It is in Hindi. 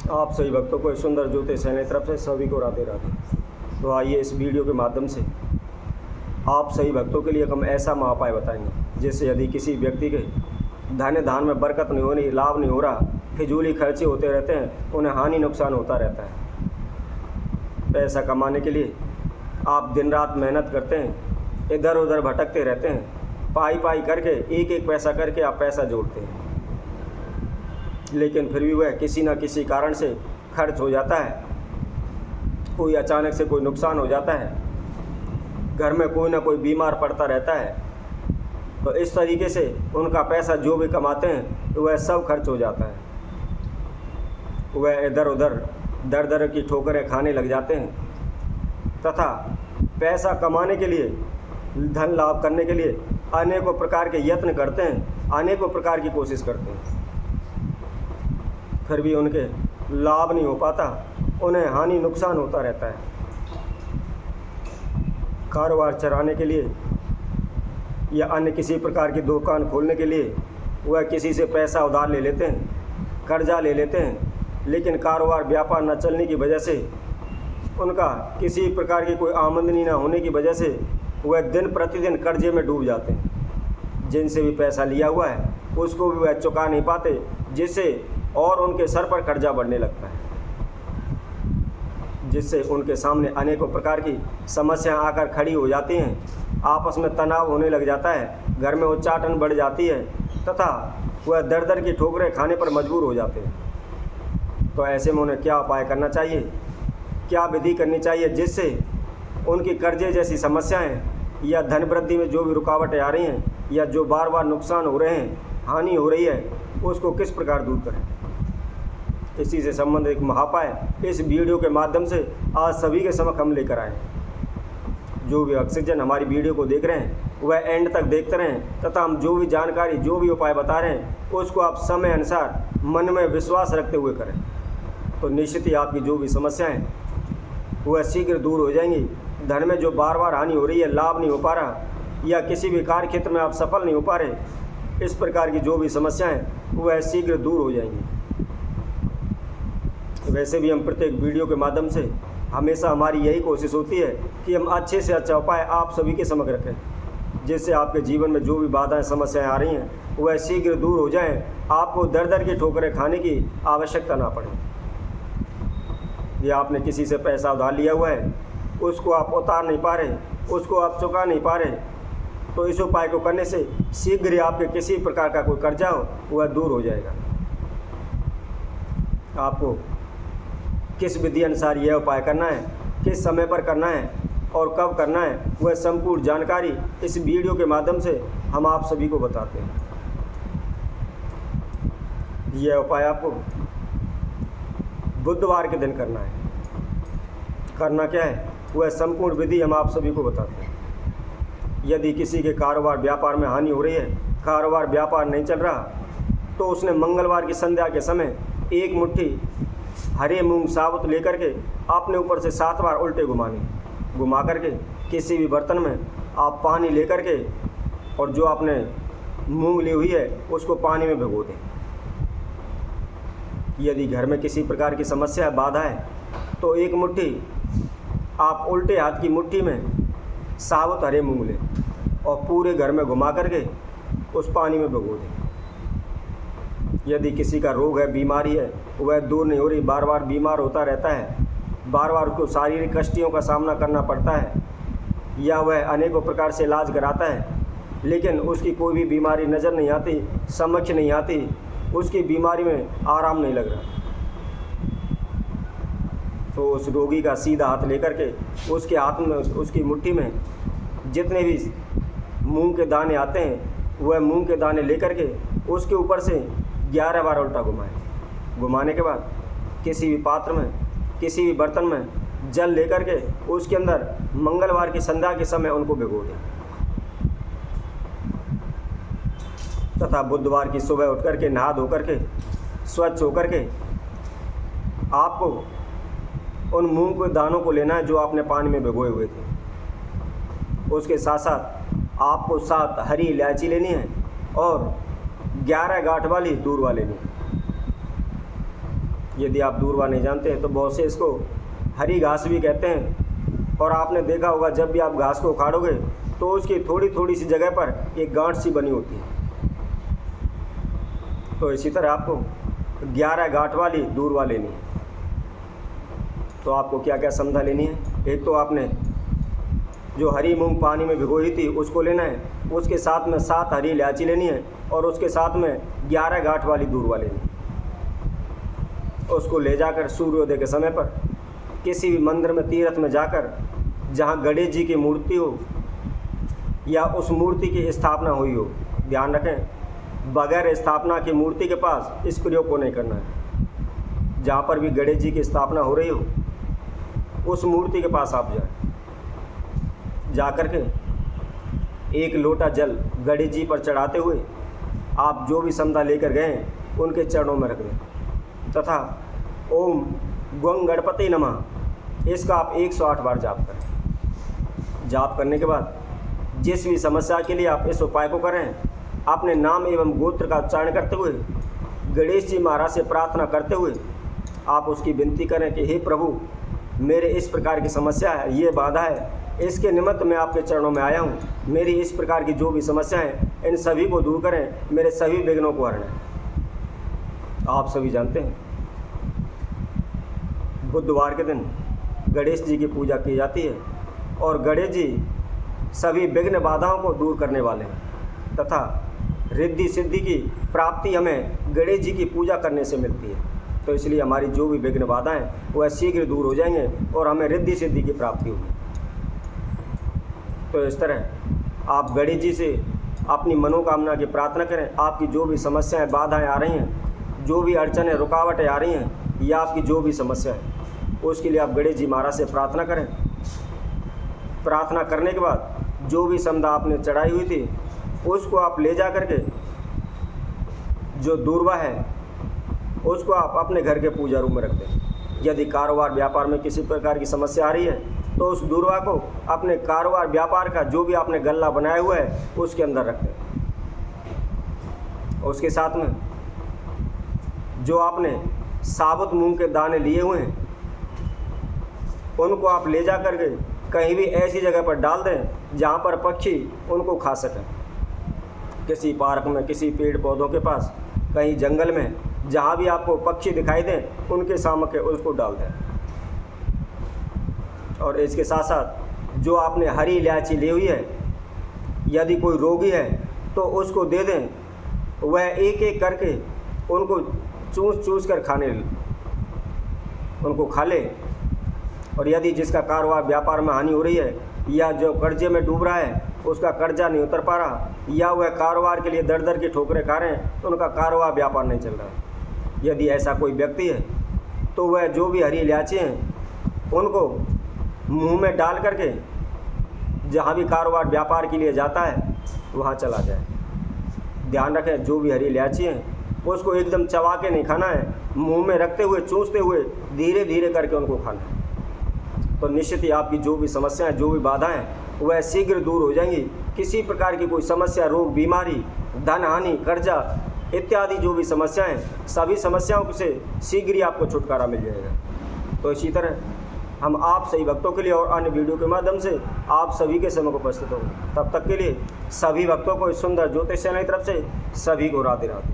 आप सभी भक्तों को सुंदर ज्योतिष चैनल की तरफ से सभी को राधे राधे। तो आइए इस वीडियो के माध्यम से आप सभी भक्तों के लिए हम ऐसा महाउपाय बताएंगे जिससे यदि किसी व्यक्ति के धन धान में बरकत नहीं हो रही, लाभ नहीं हो रहा, फिजूली खर्चे होते रहते हैं, उन्हें हानि नुकसान होता रहता है। पैसा कमाने के लिए आप दिन रात मेहनत करते हैं, इधर उधर भटकते रहते हैं, पाई पाई करके एक एक पैसा करके आप पैसा जोड़ते हैं, लेकिन फिर भी वह किसी न किसी कारण से खर्च हो जाता है। कोई अचानक से कोई नुकसान हो जाता है, घर में कोई ना कोई बीमार पड़ता रहता है, तो इस तरीके से उनका पैसा जो भी कमाते हैं तो वह सब खर्च हो जाता है। वह इधर उधर दर दर की ठोकरें खाने लग जाते हैं तथा पैसा कमाने के लिए, धन लाभ करने के लिए अनेकों प्रकार के यत्न करते हैं, अनेकों प्रकार की कोशिश करते हैं, फिर भी उनके लाभ नहीं हो पाता, उन्हें हानि नुकसान होता रहता है। कारोबार चलाने के लिए या अन्य किसी प्रकार की दुकान खोलने के लिए वह किसी से पैसा उधार ले लेते हैं, कर्जा ले लेते हैं, लेकिन कारोबार व्यापार न चलने की वजह से, उनका किसी प्रकार की कोई आमदनी न होने की वजह से वह दिन प्रतिदिन कर्जे में डूब जाते हैं। जिनसे भी पैसा लिया हुआ है उसको भी वह चुका नहीं पाते, जिससे और उनके सर पर कर्जा बढ़ने लगता है, जिससे उनके सामने अनेकों प्रकार की समस्याएं आकर खड़ी हो जाती हैं। आपस में तनाव होने लग जाता है, घर में उच्चाटन बढ़ जाती है तथा वह दर दर की ठोकरें खाने पर मजबूर हो जाते हैं। तो ऐसे में उन्हें क्या उपाय करना चाहिए, क्या विधि करनी चाहिए जिससे उनकी कर्जे जैसी समस्याएं या धन वृद्धि में जो भी रुकावटें आ रही हैं या जो बार बार नुकसान हो रहे हैं, हानि हो रही है, उसको किस प्रकार दूर करें। इसी से संबंधित एक महाउपाय इस वीडियो के माध्यम से आज सभी के समक्ष हम लेकर आए। जो भी ऑक्सीजन हमारी वीडियो को देख रहे हैं वह एंड तक देखते रहें तथा हम जो भी जानकारी, जो भी उपाय बता रहे हैं उसको आप समय अनुसार मन में विश्वास रखते हुए करें, तो निश्चित ही आपकी जो भी समस्याएं वह शीघ्र दूर हो जाएंगी। धन में जो बार बार हानि हो रही है, लाभ नहीं हो पा रहा, या किसी भी कार्य क्षेत्र में आप सफल नहीं हो पा रहे, इस प्रकार की जो भी समस्याएं वह शीघ्र दूर हो जाएंगी। वैसे भी हम प्रत्येक वीडियो के माध्यम से हमेशा हमारी यही कोशिश होती है कि हम अच्छे से अच्छा उपाय आप सभी के समक्ष रखें, जिससे आपके जीवन में जो भी बाधाएं, समस्याएं आ रही हैं वह शीघ्र दूर हो जाएं, आपको दर दर की ठोकरें खाने की आवश्यकता ना पड़े। ये आपने किसी से पैसा उधार लिया हुआ है, उसको आप उतार नहीं पा रहे, उसको आप चुका नहीं पा रहे, तो इस उपाय को करने से शीघ्र ही आपके किसी प्रकार का कोई कर्जा हो वह दूर हो जाएगा। आपको किस विधि अनुसार यह उपाय करना है, किस समय पर करना है और कब करना है, वह संपूर्ण जानकारी इस वीडियो के माध्यम से हम आप सभी को बताते हैं। यह उपाय आपको बुधवार के दिन करना है। करना क्या है, वह संपूर्ण विधि हम आप सभी को बताते हैं। यदि किसी के कारोबार व्यापार में हानि हो रही है, कारोबार व्यापार नहीं चल रहा, तो उसने मंगलवार की संध्या के समय एक मुट्ठी हरे मूंग साबुत लेकर के अपने ऊपर से 7 बार उल्टे घुमा करके किसी भी बर्तन में आप पानी लेकर के और जो आपने मूंग ली हुई है उसको पानी में भिगो दें। यदि घर में किसी प्रकार की समस्या, बाधा है, तो एक मुट्ठी आप उल्टे हाथ की मुट्ठी में साबुत हरे मूंग लें और पूरे घर में घुमा करके उस पानी में भिगो दें। यदि किसी का रोग है, बीमारी है, वह दूर नहीं हो रही, बार बार बीमार होता रहता है, बार बार उसको शारीरिक कष्टियों का सामना करना पड़ता है, या वह अनेकों प्रकार से इलाज कराता है लेकिन उसकी कोई भी बीमारी नज़र नहीं आती, समक्ष नहीं आती, उसकी बीमारी में आराम नहीं लग रहा, तो उस रोगी का सीधा हाथ लेकर के उसके हाथ में, उसकी मुट्ठी में जितने भी मूंग के दाने आते हैं वह मूंग के दाने लेकर के उसके ऊपर से 11 बार उल्टा घुमाएं। घुमाने के बाद किसी भी पात्र में, किसी भी बर्तन में जल लेकर के उसके अंदर मंगलवार की संध्या के समय उनको भिगो दें तथा बुधवार की सुबह उठ करके नहा धो करके स्वच्छ होकर के आपको उन मूंग के दानों को लेना है जो आपने पानी में भिगोए हुए थे। उसके साथ साथ आपको 7 हरी इलायची लेनी है और 11 गांठ वाली दूर्वा लेनी है। यदि आप दूरवा नहीं जानते हैं तो बहुत से इसको हरी घास भी कहते हैं। और आपने देखा होगा जब भी आप घास को उखाड़ोगे तो उसकी थोड़ी थोड़ी सी जगह पर एक गांठ सी बनी होती है। तो इसी तरह आपको 11 गांठ वाली दूरवा लेनी है। तो आपको क्या क्या समझा लेनी है? एक तो आपने जो हरी मूंग पानी में भिगोई थी उसको लेना है, उसके साथ में 7 हरी इलायची लेनी है और उसके साथ में 11 गांठ वाली दूरवा लेनी है। उसको ले जाकर सूर्योदय के समय पर किसी भी मंदिर में तीर्थ में जाकर जहाँ गणेश जी की मूर्ति हो या उस मूर्ति की स्थापना हुई हो, ध्यान रखें बगैर स्थापना की मूर्ति के पास इस प्रयोग को नहीं करना है। जहाँ पर भी गणेश जी की स्थापना हो रही हो उस मूर्ति के पास आप जाएं, जाकर के एक लोटा जल गणेश जी पर चढ़ाते हुए आप जो भी समधा लेकर गए हैं उनके चरणों में रख दें तथा ओम गं गणपति नमः इसका आप 108 बार जाप करें। जाप करने के बाद जिस भी समस्या के लिए आप इस उपाय को करें अपने नाम एवं गोत्र का उच्चारण करते हुए गणेश जी महाराज से प्रार्थना करते हुए आप उसकी विनती करें कि हे प्रभु मेरे इस प्रकार की समस्या है, ये बाधा है, इसके निमित्त मैं आपके चरणों में आया हूँ। मेरी इस प्रकार की जो भी समस्याएं हैं इन सभी को दूर करें, मेरे सभी विघ्नों को हरें। आप सभी जानते हैं बुधवार के दिन गणेश जी की पूजा की जाती है और गणेश जी सभी विघ्न बाधाओं को दूर करने वाले हैं तथा रिद्धि सिद्धि की प्राप्ति हमें गणेश जी की पूजा करने से मिलती है। तो इसलिए हमारी जो भी विघ्न बाधाएं वह शीघ्र दूर हो जाएंगे और हमें रिद्धि सिद्धि की प्राप्ति होगी। तो इस तरह आप गणेश जी से अपनी मनोकामना की प्रार्थना करें। आपकी जो भी समस्याएं बाधाएं आ रही हैं, जो भी अड़चनें रुकावटें आ रही हैं या आपकी जो भी समस्या है उसके लिए आप गणेश जी महाराज से प्रार्थना करें। प्रार्थना करने के बाद जो भी समधा आपने चढ़ाई हुई थी उसको आप ले जा करके जो दूरवा है उसको आप अपने घर के पूजा रूम में रख दें। यदि कारोबार व्यापार में किसी प्रकार की समस्या आ रही है तो उस दूरवा को अपने कारोबार व्यापार का जो भी आपने गल्ला बनाया हुआ है उसके अंदर रख दें। उसके साथ में जो आपने साबुत मूंग के दाने लिए हुए हैं उनको आप ले जा करके कहीं भी ऐसी जगह पर डाल दें जहाँ पर पक्षी उनको खा सकें। किसी पार्क में, किसी पेड़ पौधों के पास, कहीं जंगल में, जहाँ भी आपको पक्षी दिखाई दें उनके सामने उसको डाल दें। और इसके साथ साथ जो आपने हरी इलायची ली हुई है यदि कोई रोगी है तो उसको दे दें, वह एक एक करके उनको चूस चूस कर उनको खा ले। और यदि जिसका कारोबार व्यापार में हानि हो रही है या जो कर्जे में डूब रहा है उसका कर्जा नहीं उतर पा रहा या वह कारोबार के लिए दर दर की ठोकरें खा रहे हैं तो उनका कारोबार व्यापार नहीं चल रहा है, यदि ऐसा कोई व्यक्ति है तो वह जो भी हरी इलायची हैं उनको मुंह में डाल करके जहाँ भी कारोबार व्यापार के लिए जाता है वहाँ चला जाए। ध्यान रखें जो भी हरी इलायची हैं उसको एकदम चबा के नहीं खाना है, मुंह में रखते हुए चूसते हुए धीरे धीरे करके उनको खाना है। तो निश्चित ही आपकी जो भी समस्याएं, जो भी बाधाएं वह शीघ्र दूर हो जाएंगी। किसी प्रकार की कोई समस्या, रोग, बीमारी, धन हानि, कर्जा इत्यादि जो भी समस्याएं, सभी समस्याओं से शीघ्र ही आपको छुटकारा मिल जाएगा। तो इसी तरह हम आप सभी भक्तों के लिए और अन्य वीडियो के माध्यम से आप सभी के समय को उपस्थित होंगे। तब तक के लिए सभी भक्तों को इस सुंदर ज्योतिष चैनल की तरफ से सभी को राधे राधे।